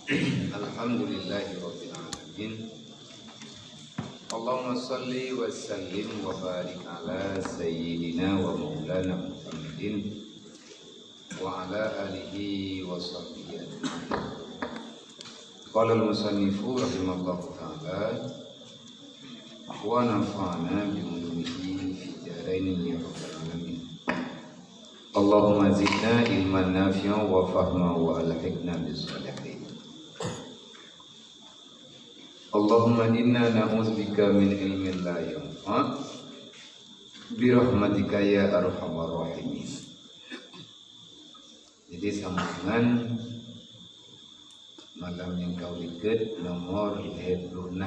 Alhamdulillahirabbil alamin. Allahumma shalli wa sallim wa barik ala sayyidina wa maulana Muhammadin wa ala alihi wa sahbihi ajma'in. Qala al-musannifu rahimallahu ta'ala wa nafa'ana bi ulumihi fi daraini ya rabbal alamin. Allahumma zidna ilman nafi'an wa fahma wa alhiqna bis salihin. Allahumma inna na'udzubika min ilmin la yanfa' bi rahmatika ya arhamar rahimin. Jadi sambungan malam yang kau lihat nomor 26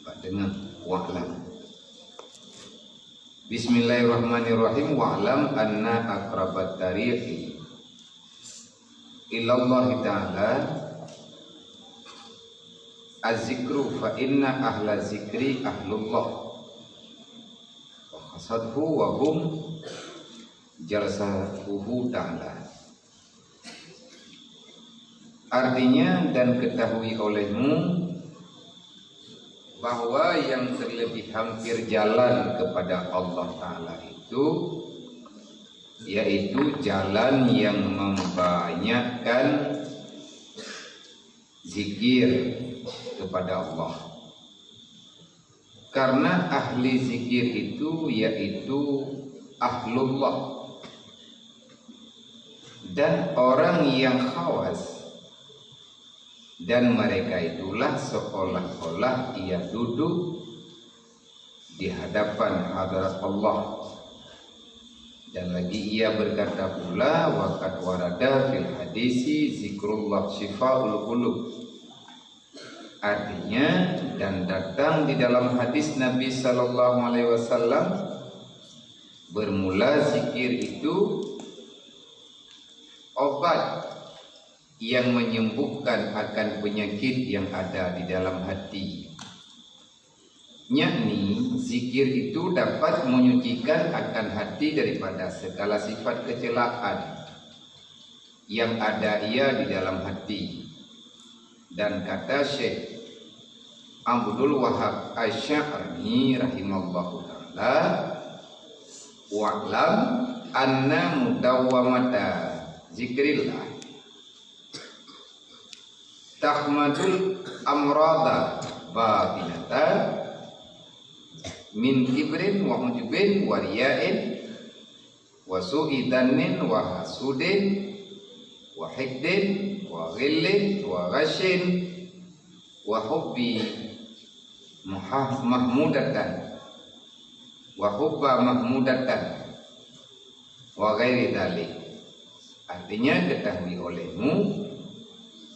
Pak dengan wa'lam. Bismillahirrahmanirrahim. Wa'lam anna aqrabat tariqi ilallah ta'ala az-zikru fa inna ahla zikri ahlullah wa khasadhu wa hum jalsahuhu ta'ala. Artinya, dan ketahui olehmu bahwa yang terlebih hampir jalan kepada Allah Ta'ala itu yaitu jalan yang membanyakkan zikir kepada Allah. Karena ahli zikir itu yaitu ahlullah, dan orang yang khawas, dan mereka itulah seolah-olah ia duduk di hadapan hadirat Allah. Dan lagi ia berkata pula, waqad warada fil hadisi zikrullah shifaul qulub. Artinya, dan datang di dalam hadis Nabi sallallahu alaihi wasallam, bermula zikir itu obat yang menyembuhkan akan penyakit yang ada di dalam hati. Yakni zikir itu dapat menyucikan akan hati daripada segala sifat kecelakaan yang ada ia di dalam hati. Dan kata Syekh Abdul Wahab Asy-Sya'rani rahimallahu ta'ala, wa'lam anna mudawwamata zikrillah tahmadul amrada batinata min kibrin wa ujubin wa riya'in wa su'idanin wa hasudin wa hikdin wa ghillin wa ghashin wa hubbi mahmudatan wa hubba mahmudatan wa ghairi dhalik. Artinya, ketahui olehmu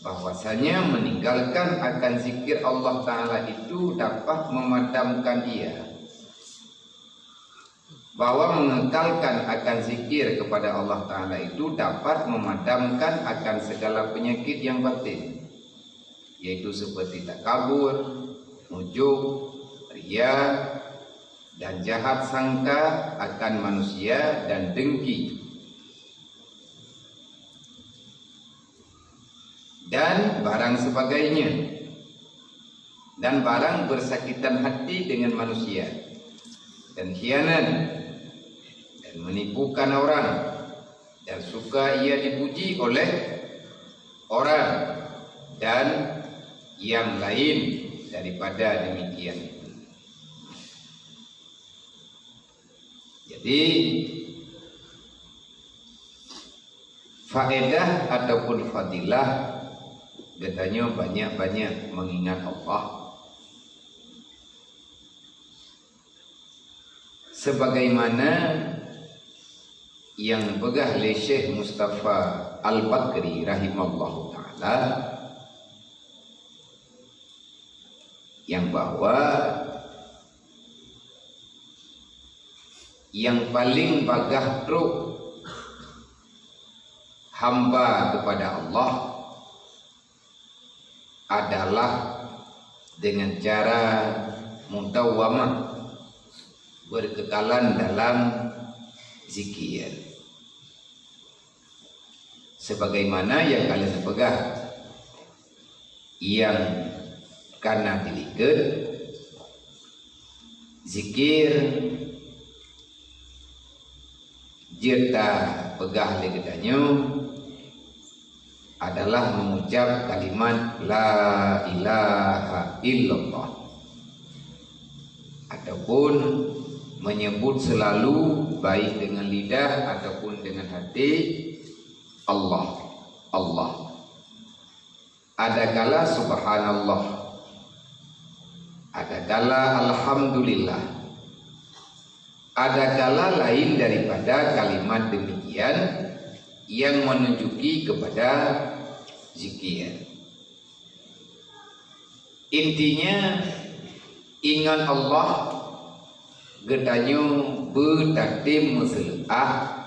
bahwasanya meninggalkan akan zikir Allah Ta'ala itu dapat memadamkan ia, bahwa mengekalkan akan zikir kepada Allah Ta'ala itu dapat memadamkan akan segala penyakit yang batin, yaitu seperti takabur, ujub, riya, dan jahat sangka akan manusia, dan dengki, dan barang sebagainya, dan barang bersakitan hati dengan manusia, dan khianat, dan menipukan orang, dan suka ia dipuji oleh orang, dan yang lain daripada demikian. Jadi faedah ataupun fadilah katanya banyak-banyak mengingat Allah, sebagaimana yang pegah oleh Syekh Mustafa Al-Bakri rahimallahu ta'ala, yang bahwa yang paling bagah truk hamba kepada Allah adalah dengan cara mudawwamah, berkekalan dalam zikir. sebagaimana yang kalian pegang yang karena diliket zikir jeta pegah legedanyo adalah mengucap kalimat la ilaha illallah ataupun menyebut selalu baik dengan lidah ataupun dengan hati Allah Allah. Ada kala subhanallah, ada kala alhamdulillah, ada kala lain daripada kalimat demikian yang menunjuki kepada zikir. Intinya ingat Allah gedanyo bertakdim meselah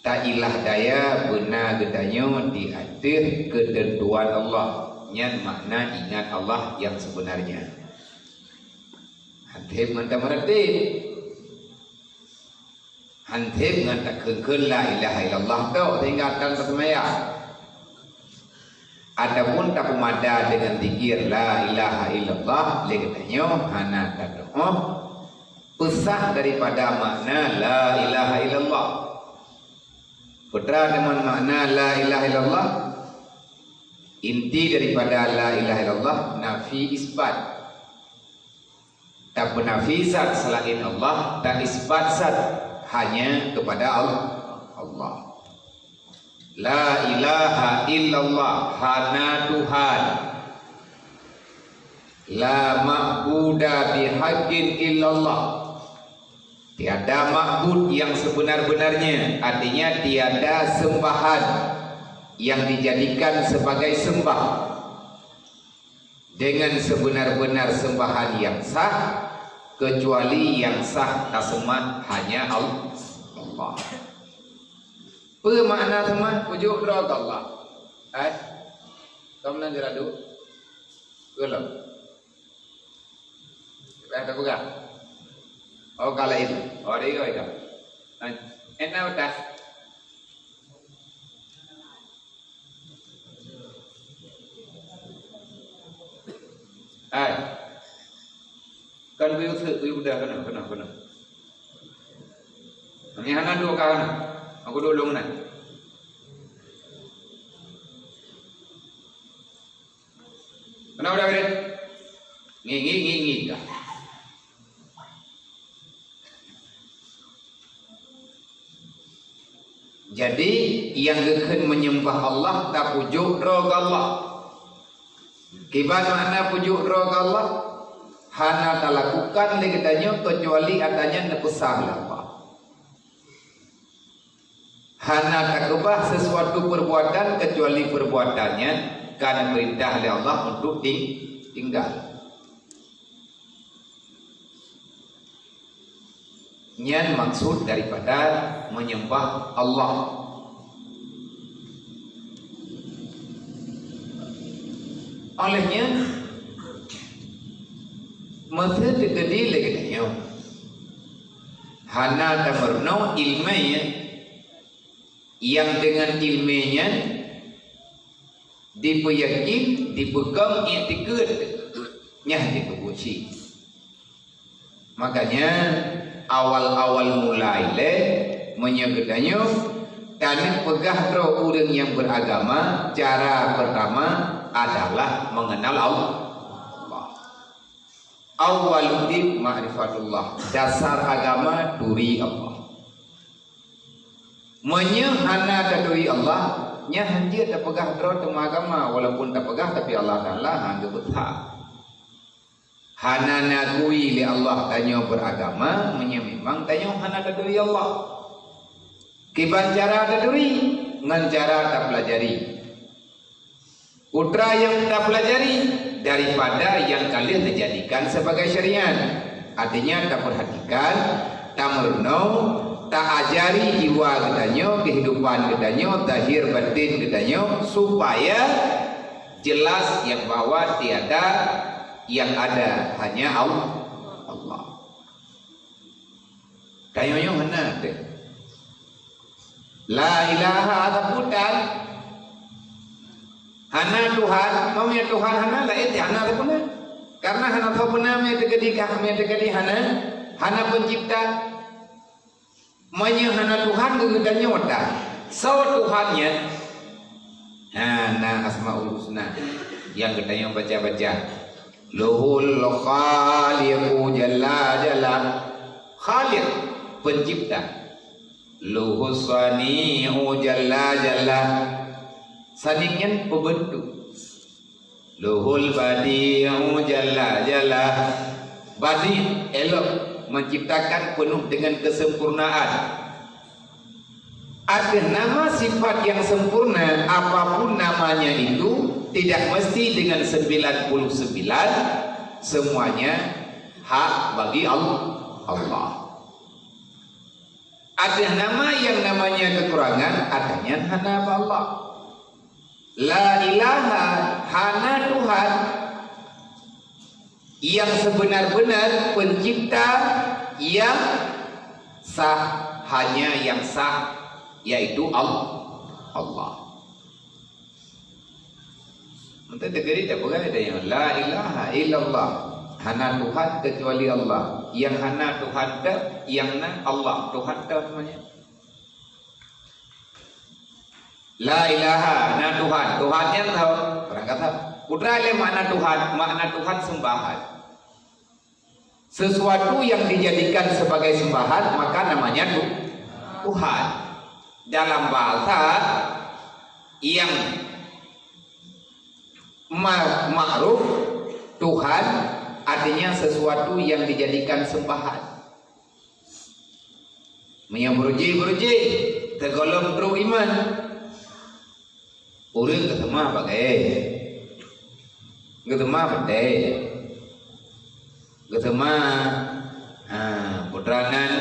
tak ilah daya benar gedanyo di akhir ketentuan Allah. Nyan makna ingat Allah yang sebenarnya. Hantip mantap meretip. Hantip ngantak kengkeng la ilaha illallah tau tinggalkan persemaya. Adapun tak pemada dengan zikir la ilaha illallah legetanyo hana tadoh pesah daripada makna la ilaha illallah. Putra dengan makna la ilaha illallah, inti daripada la ilaha illallah nafi isbat. Tak penafi zat selain Allah, tak isbat zat hanya kepada Allah. La ilaha illallah, hana Tuhan. La ma'buda bihaqqin illallah. Tiada ma'bud yang sebenar-benarnya, artinya tiada sembahan yang dijadikan sebagai sembah dengan sebenar-benar sembahan yang sah, kecuali yang sah tasemat hanya Allah. Apa makna teman? Pujuk doa Allah. Kamu nak jeradu? Belum. Ada bukan? Oh kala itu. Oh dia itu. Enak dah. Kan biu dah kena. Ini hana dua kan? Aku dulu mana? Kenapa dah beri? Ngi dah. Jadi yang akan menyembah Allah tak pujuk roh Allah. Kibat makna pujuk roh Allah? Hana tak lakukan legetanyo kecuali adanya nepesah Allah. Hana tak kebah sesuatu perbuatan kecuali perbuatannya karena perintah oleh Allah untuk tinggal. Nyan maksud daripada menyembah Allah. Olehnya masa terjadi lagi tanya hana tamerno ilminya yang dengan ilminya dipeyakin dipegang i'tikad nyah dikebuci. Makanya awal-awal mulai menyegedanyo dan pegah roh orang yang beragama. Cara pertama adalah mengenal Allah. Awwaluddin ma'rifatullah, dasar agama duri Allah. Menyehana dadui Allah, nya hanjir tak pegah roh temu agama, walaupun tak pegah tapi Allah Taala hangga betah. Hana nagui li Allah tanyo beragama, memang tanyo hana dadui Allah. Kiban cara dadui, ngan cara tak pelajari. Putra yang tak pelajari daripada yang kalian dijadikan sebagai syariat. Artinya tak perhatikan, tak merenung, tak ajari jiwa kedanyo, kehidupan kedanyo, zahir batin kedanyo, supaya jelas yang bahwa tiada yang ada hanya Allah. Kayonya mana deh? La ilaha ataputan Hana Tuhan, mamnya Tuhan hana lah itu hana tu pun. Karena hana tahu pun namanya terjadi kami terjadi hana pencipta. Manya hana Tuhan gegedanya wadah. So Tuhannya, hana asmaul husna yang kita yang baca-baca. Luhul khaliqu jalla jalla, khaliq pencipta. Luhus sani'u jalla jalla, sani'nya pembentuk. Luhul badi'u jalla jalla, badi elok menciptakan penuh dengan kesempurnaan. Ada nama sifat yang sempurna, apapun namanya itu tidak mesti dengan 99, semuanya hak bagi Allah. Ada nama yang namanya kekurangan, adanya hana Allah. La ilaha, hana Tuhan yang sebenar-benar pencipta yang sah, hanya yang sah, yaitu Allah. Menteri negeri tak boleh ada yang la ilaha illallah, hana Tuhan kecuali Allah. Yang hana Tuhan tak, yang na Allah Tuhan tak namanya. La ilaha, na Tuhan, Tuhan yang tahu. Orang kata, putra le makna Tuhan sembahan. Sesuatu yang dijadikan sebagai sembahan maka namanya Tuhan. Dalam bahasa yang ma'ruf, Tuhan artinya sesuatu yang dijadikan sembahan. Menyaburji tergolong pro iman. Orang ketemu pakai, ketemu pakai, ketemu putranan,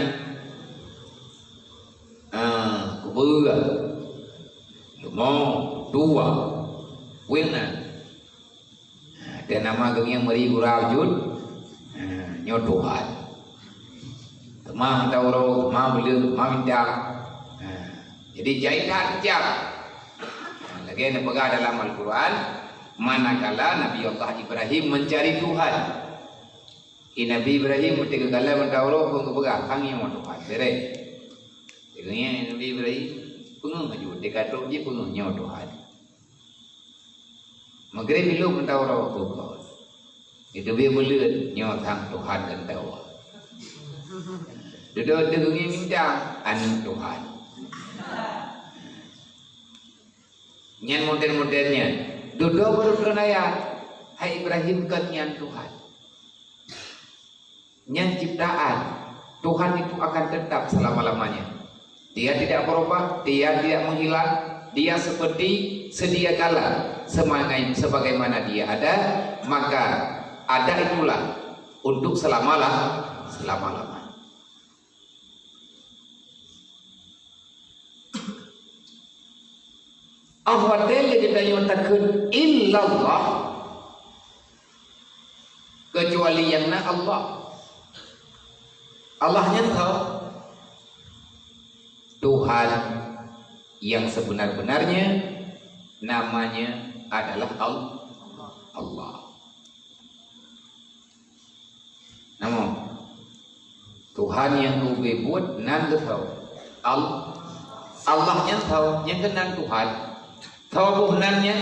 kubur, mau tua, wena. Dan nama kami yang meri kurajud, nyotuhan. Temah tauro, ma beli, ma minta. Jadi jahitan jam. Lagi yang pegang dalam Al-Quran, manakala Nabi Allah Ibrahim mencari Tuhan. Nabi Ibrahim ketika kala mentauro pun pegang kami yang Tuhan. Beres. Dengan Nabi Ibrahim pengung maju dekat tu dia pengungnya Tuhan. Maghrib belum mentauro pun. Itu dia mulut nyotang Tuhan dan tahu. Duduk dengannya minta anu Tuhan. Nyan modern-modernnya duduk baru pernaya. Hai Ibrahim kan nyan Tuhan. Nyan ciptaan Tuhan itu akan tetap selama-lamanya. Dia tidak berubah, dia tidak menghilang, dia seperti sedia kala sebagaimana dia ada, maka ada itulah untuk selama-lamanya. Ahwadil kita nyatakan illallah, kecuali yang na Allah. Allahnya tahu Tuhan yang sebenar-benarnya namanya adalah Allah. Namun Tuhan yang kau buat nan tahu Allahnya tahu yang kenal Tuhan. Tahu buhnannya,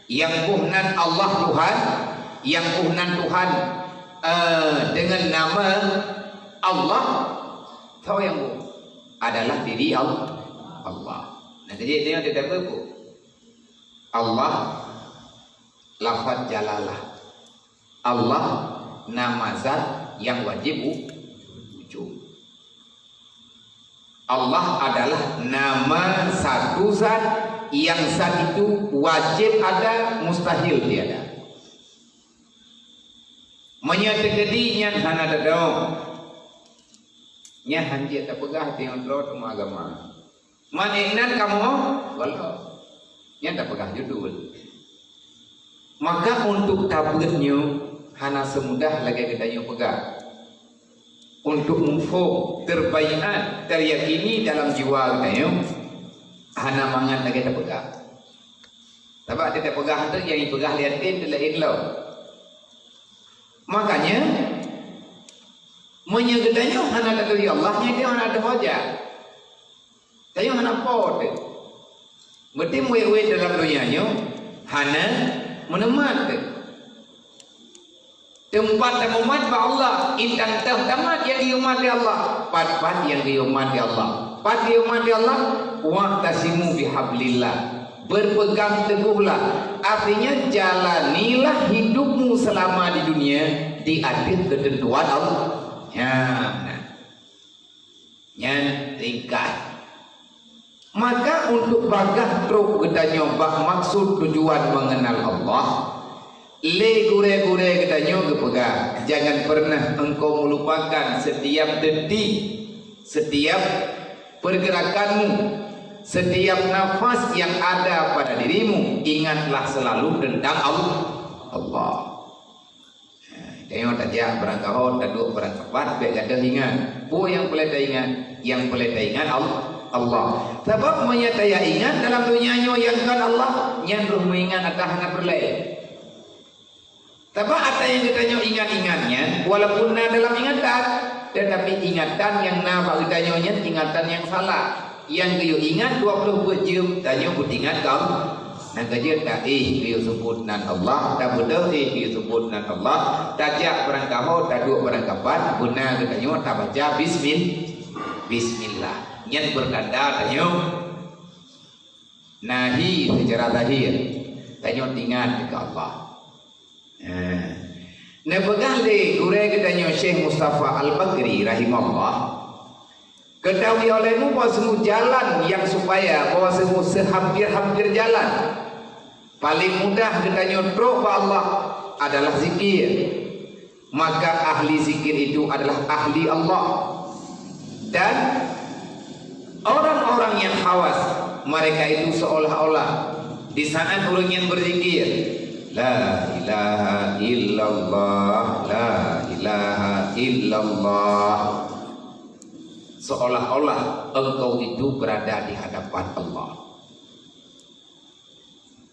yang buhnan Allah Tuhan, yang buhnan Tuhan dengan nama Allah, tahu yang buh adalah diri Allah. Nah jadi dia tidak berbu. Allah lafaz jalalah. Allah nama zat yang wajib wujud. Allah adalah nama satu zat yang saat itu wajib ada, mustahil tiada. Menyatakan hana dadong, nya hanji tak pegah tiang terus semua agama. Maninan kamu, walau nya tak pegah judul. Maka untuk tabirnya hana semudah lagi kita yang pegah. Untuk mufo terbaikan teryakini dalam jiwa kita hana mangan lagi tak pegang. Sebab dia tak pegah tu, yang pegah liatin tu lain lo. Makanya menyegedanya hana tak dari Allah, dia hana ada hojah. Tayo hana pot. Berarti muai-muai dalam dunianya hana menemat. Tempat temumat ba Allah, intan tamat yang diumat Allah, pat yang diumat Allah. Pat diumat Allah, wa tasimu bihablillah. Berpegang teguhlah, artinya jalanilah hidupmu selama di dunia di atas ketentuan Allah. Ya, benar. Yang tingkat. Maka untuk bagah truk kita nyoba maksud tujuan mengenal Allah, le gure-gure kita nyoba pegang. Jangan pernah engkau melupakan setiap detik, setiap pergerakanmu, setiap nafas yang ada pada dirimu, ingatlah selalu tentang Allah. Tengok tajak berangkahon, taduk berangkapat, baik kata ingat. Bu yang boleh tak ingat, yang boleh tak ingat Allah. Sebab menyataya ingat dalam dunianya yang kan Allah, yang roh mengingat atas hanya perlai. Sebab ada yang kita ingat-ingatnya, walaupun dalam ingatan, tetapi ingatan yang nama kita ingatan yang salah. Yang dia ingat 24 jam tanya pun ingat kau nak kerja tak dia sebut nan Allah tak betul dia sebut nan Allah tajak perangkau tak dua perangkapan benar katanya tak baca bismillah yang bertanda tanya nahi secara zahir tanya ingat dekat Allah. Nah pegang le urai katanya Syekh Mustafa Al-Bagri rahimahullah. Ketahui olehmu bahawa semua jalan yang supaya bahawa semua sehampir-hampir jalan paling mudah kita nyotrok ke Allah adalah zikir. Maka ahli zikir itu adalah ahli Allah. Dan orang-orang yang khawas, mereka itu seolah-olah di saat orang yang berzikir la ilaha illallah, la ilaha illallah, seolah-olah engkau itu berada di hadapan Allah.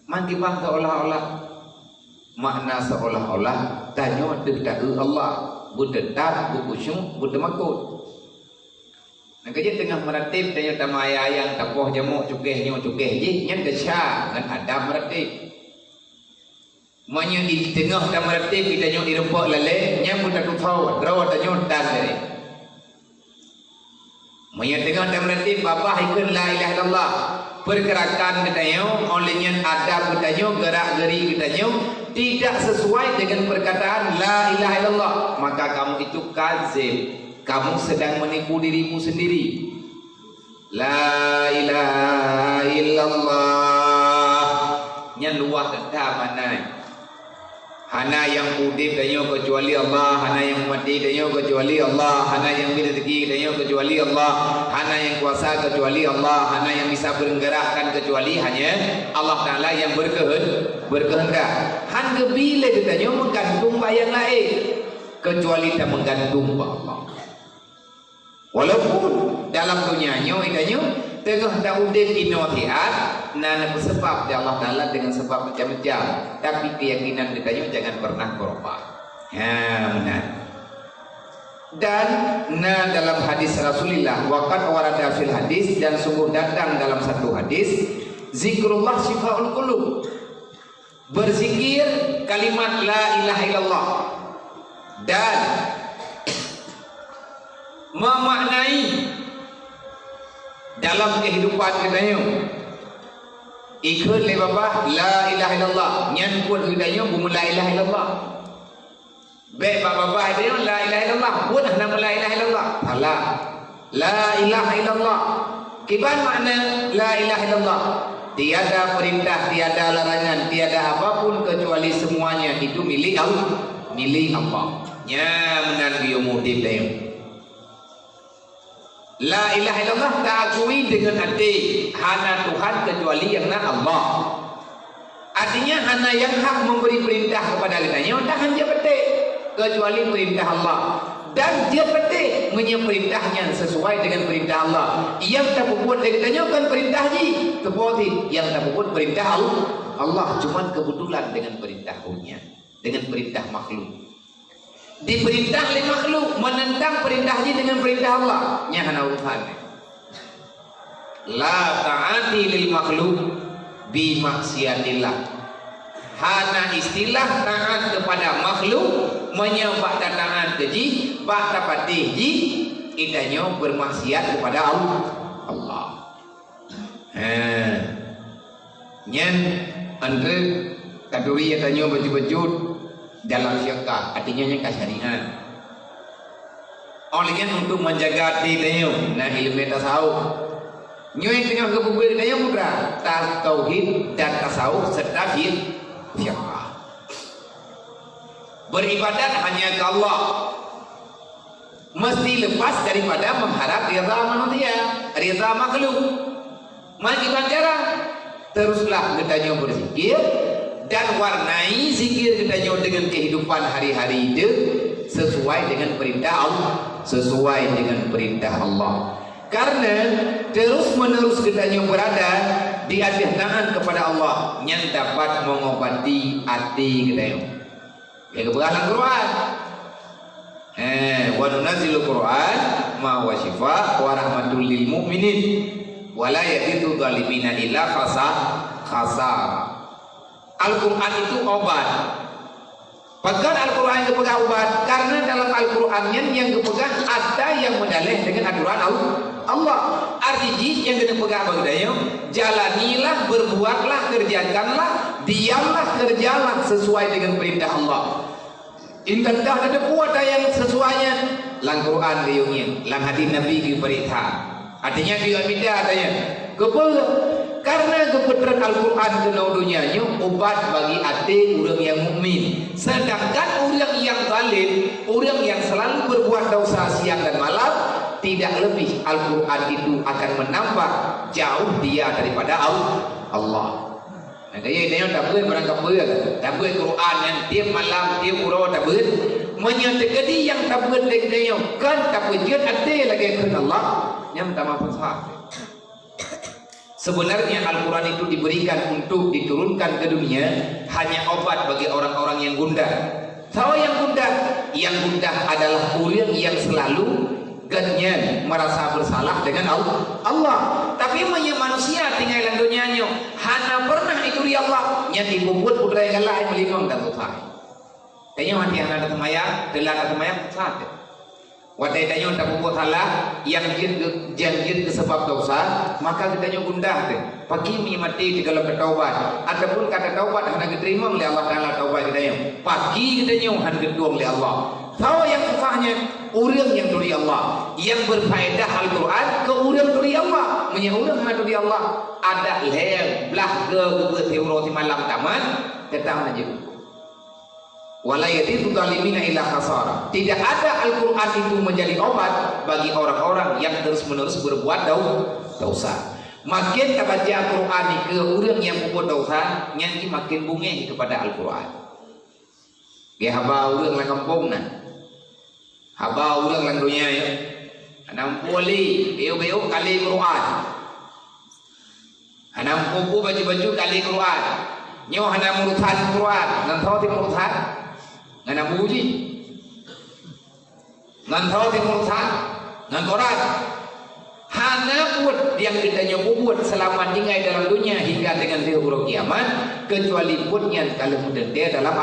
Mandi bang seolah-olah, makna seolah-olah tanya dekat Allah, berdedar, berkusyuk, berdemakut. Nak kerja tengah meratib tanya tama ayang tapoh jamuk cukehnya cukeh je, yang kesya dengan adab meratib. Manya di tengah tam meratib kita nyok dirempok lele, yang pun tak tahu, draw tanya dan dari. Menyatakan dan meratib babah ikut la ilaha illallah, pergerakan katanya olehnya adab katanya gerak-geri katanya tidak sesuai dengan perkataan la ilaha illallah, maka kamu itu kadzib, kamu sedang menipu dirimu sendiri. La ilaha illallah nya luah kata mana hana yang udip danyo kecuali Allah, hana yang mati danyo kecuali Allah, hana yang rezeki danyo kecuali Allah, hana yang kuasa kecuali Allah, hana yang bisa bergerakkan kecuali hanya Allah Taala yang berkehendak. Han gebile danyo menggantung bayang lain kecuali tak menggantung Allah. Walaupun dalam dunianya danyo tengah tak udip inotiat nan sebab Allah Taala dengan sebab macam-macam, tapi keyakinan kita jangan pernah berubah. Ya benar. Dan dalam hadis Rasulullah waqad warada fil hadis, dan sungguh datang dalam satu hadis, zikrullah syifaul qulub, berzikir kalimat la ilaha illallah dan memaknai dalam kehidupan kita ikut le bapa la ilaha illallah nyan pun hidayah bu la ilaha illallah be bapa dia la ilaha illallah pun nama la ilaha illallah Allah la ilaha illallah kiban makna la ilaha illallah tiada perintah, tiada larangan, tiada apapun kecuali semuanya itu milik Allah, milik Allah nya menan biyo mudib dayo. La ilaha illallah tak akui dengan hati hana Tuhan kecuali yang Allah. Artinya hana yang hak memberi perintah kepada kitanya tak hanya petik kecuali perintah Allah, dan dia petik perintahnya sesuai dengan perintah Allah. Yang tak berbuat dari kitanya kan perintah ji seperti yang tak berbuat perintah Allah cuma kebetulan dengan perintahnya, dengan perintah makhluk. Diperintah oleh makhluk menentang perintahnya dengan perintah Allah. Nya hana urusannya. La ta'ati lil makhluk bi maksiatillah. Hana istilah taat kepada makhluk menyembah taat keji, bak tapati ji idanyo bermaksiat kepada Allah. Nyen andre kaduri idanyo baju-baju dalam syariat, artinya yang syariat. Olehnya untuk menjaga hati idanyo, nah ilmu tasawuf. Nyoy tengah kebubuhan idanyo mudah, tauhid dan tasawuf serta syariat. Beribadat hanya ke Allah. Mesti lepas daripada mengharap rida manusia, rida makhluk. Mari bicara, teruslah kita berzikir dan warnai zikir kita dengan kehidupan hari-hari itu sesuai dengan perintah Allah, sesuai dengan perintah Allah. Karena terus menerus kita berada di atas tangan kepada Allah yang dapat mengobati hati kita. Ya kebenaran Quran. Wa nunazzilu Quran ma huwa shifa wa rahmatul lil mu'minin wa la yazidu zalimina illa khasara. Al-Quran itu obat. Pegang Al-Quran itu pegang obat karena dalam Al-Qurannya yang kepegang ada yang mendalih dengan aturan Allah. Artinya yang kita pegang bagdayo, jalanilah, berbuatlah, kerjakanlah, diamlah, kerjalah sesuai dengan perintah Allah. Indah ada kuat yang sesuainya. Lang Quran diungin, lang hadis Nabi diperintah. Artinya dia minta adanya. Karena kebenaran Al-Quran kenaudunnya obat bagi hati orang yang mukmin. Sedangkan orang yang zalim, orang yang selalu berbuat dosa siang dan malam, tidak lebih Al-Quran itu akan menambah jauh dia daripada Allah. Nah, dia tak boleh berangkat tak boleh Quran yang tiap malam tiap urut tak boleh menyatakan yang tak boleh dia kan tak boleh ada lagi kerana Allah yang tak mampu sah. Sebenarnya Al-Quran itu diberikan untuk diturunkan ke dunia hanya obat bagi orang-orang yang gundah. Tahu yang gundah? Yang gundah adalah orang yang selalu ganyan merasa bersalah dengan Allah. Tapi manusia tinggal dalam dunianya hana pernah itu dia Allah yang dibubut putra yang lain melindung dan tuhan. Kayaknya mati anak ada temaya, telah ada temaya satu. Wadai tanya tak buat salah yang janjit sebab dosa, maka kita gundah deh. Pagi mati di dalam bertaubat, ataupun kata taubat hendak diterima oleh Allah Taala taubat kita yang. Pagi kita hendak diterima oleh Allah. Tahu yang susahnya orang yang dari Allah, yang berfaedah Al-Quran ke orang dari Allah, orang dari Allah ada leh belah ke teori malam taman, tetap aja. Walayati zalimina illa khasara. Tidak ada Al-Quran itu menjadi obat bagi orang-orang yang terus-menerus berbuat dosa. Makin kita baca Al-Quran ke orang yang berbuat dosa, nyanyi makin bungeh kepada Al-Quran. Ya haba orang lang kampung na. Haba orang lang dunia ya. Anam poli, beo-beo kali Quran. Anam kuku baju-baju kali Quran. Nyo hanam murutan Quran, ngan tahu ti murutan. Ngan buji, ngan tahu timurusan, ngan Quran. Hana buat yang kita nyebut selama tinggal dalam dunia hingga dengan hari kiamat, kecuali pun yang kalau mendengar dalam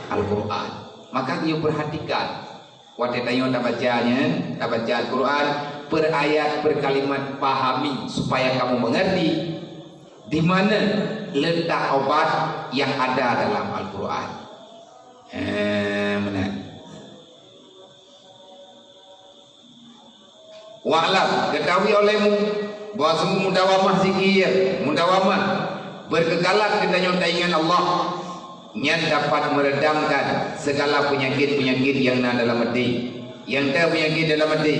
Al-Quran. Maka dia perhatikan, waktu tanya tak bacanya, tak baca Al-Quran, per ayat, per kalimat pahami supaya kamu mengerti di mana letak obat yang ada dalam Al-Quran. Benar. Wa'lam, ketahui olehmu bahwa semua mudawamah zikir, mudawamah berkekalan kita ingat Allah yang dapat meredamkan segala penyakit-penyakit yang ada dalam hati, yang tak penyakit dalam hati.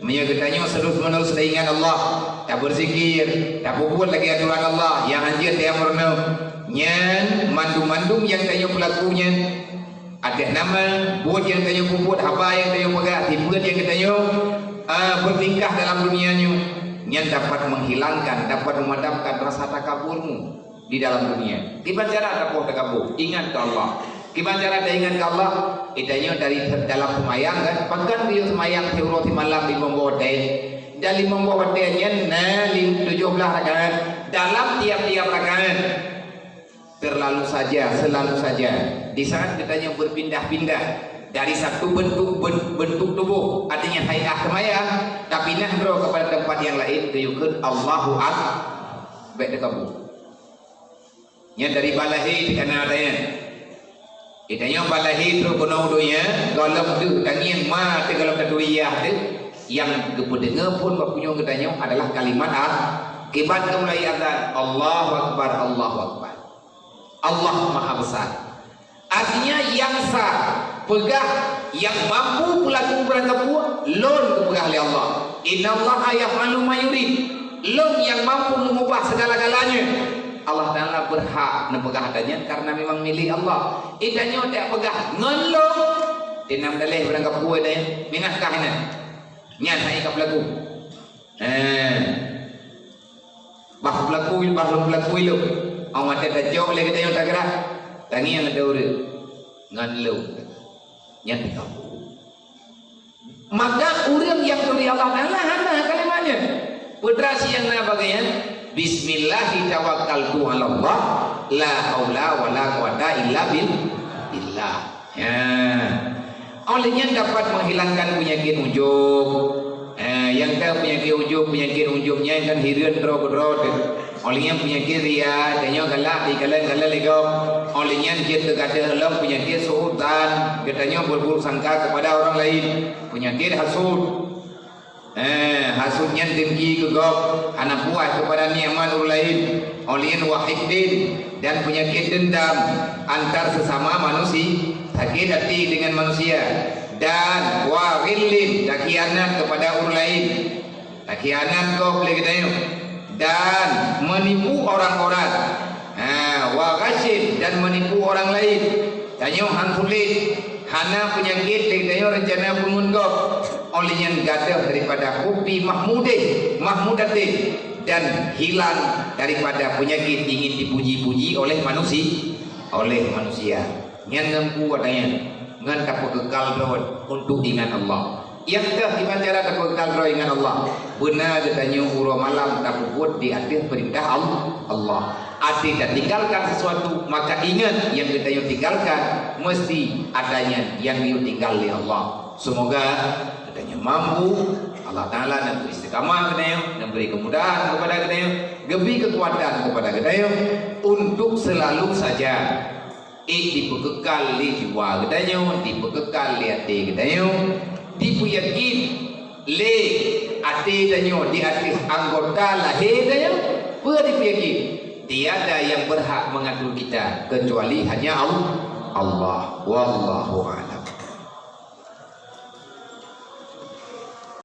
Menyakitanya terus-menerus ingat Allah, tak berzikir, tak buat lagi aturan Allah, yang anjir dia merenung, yang mandum-mandum yang tanya pelakunya. Ada nama buat yang tanya buat apa yang tanya pegang, timbul yang tanya bertingkah dalam dunianya yang dapat menghilangkan, dapat memadamkan rasa takaburmu. di dalam dunia. Gimana cara dapat takabur? Ingat ke Allah. Gimana cara dia ingat ke Allah? Itanya dari dalam semayang kan, pegang dia semayang tiap roti malam 5 waktu. Dan 5 waktunya 17 rakaat. Dalam tiap-tiap rakaat selalu saja di saat kitanya berpindah-pindah dari satu bentuk tubuh, artinya hayat semayang, tapi nahdro kepada tempat yang lain, kayukeun Allahu Akbar, baik dekabu. Nya dari balahi kana adanya. Itanya balahi tu gunaudunya golok tu tangian ma te golok keduyah tu yang kepedengar pun bapunya katanya adalah kalimat akibat mulai azan Allahu Akbar, Allahu Akbar. Allah Maha Besar. Artinya yang sah, pegah, yang mampu pelaku beranggapu, lon kepegah oleh Allah. Inna Allah yaf'alu ma yurid. Lon yang mampu mengubah segala-galanya. Allah Ta'ala berhak nepegah adanya karena memang milik Allah. Idanya tak pegah ngelong. Dinam dalih beranggapu adanya. Mengahkah ini? Nyan hai ka pelaku. Bah pelaku itu. Awak tak jauh lagi tanya tak gerak. Tangi yang ada urut ngan lu nyat tahu. Maka urang yang dari Allah Taala hana kalimatnya. Putra siang na bagian bismillahi tawakkaltu 'ala Allah la haula wala quwata illa billah. Ya. Olehnya dapat menghilangkan penyakit ujub. Yang kan penyakit ujubnya kan hirup terus. Olehnya penyakit ria, tanya galak di kalan lego. Olehnya dia terkata dalam penyakit suudzon, katanya berburuk sangka kepada orang lain. Penyakit hasud. Hasudnya dengki kegok, anak puas kepada nikmat orang lain. Olehnya wahidin dan penyakit dendam antar sesama manusia, sakit hati dengan manusia. Dan waghillin, khianat kepada orang lain. Khianat kau boleh katanya. Dan menipu orang-orang. Wa ghasyin dan menipu orang lain. Tanya han sulit, hana penyakit tanya rencana pemungkap. Olehnya gadah daripada kopi mahmudati dan hilang daripada penyakit ingin dipuji-puji oleh manusia. Yang ngempu katanya, ngan tak kekal untuk ingat Allah. Yang dah gimana cara tak kekal ingat Allah? Benar katanya urang malam tak buat di atas perintah Allah. Arti tak tinggalkan sesuatu, maka ingat yang kita tinggalkan mesti adanya yang ditinggal oleh Allah. Semoga katanya mampu Allah Ta'ala dan beristiqamah katanya, dan beri kemudahan kepada katanya, geberi kekuatan kepada katanya untuk selalu saja dipekekal di jiwa katanya, dipekekal di hati katanya, dipuyakin le hati katanya, di hati anggota lahir katanya, dipuyakin tiada yang berhak mengatur kita kecuali hanya Allah. Wallahu a'lam.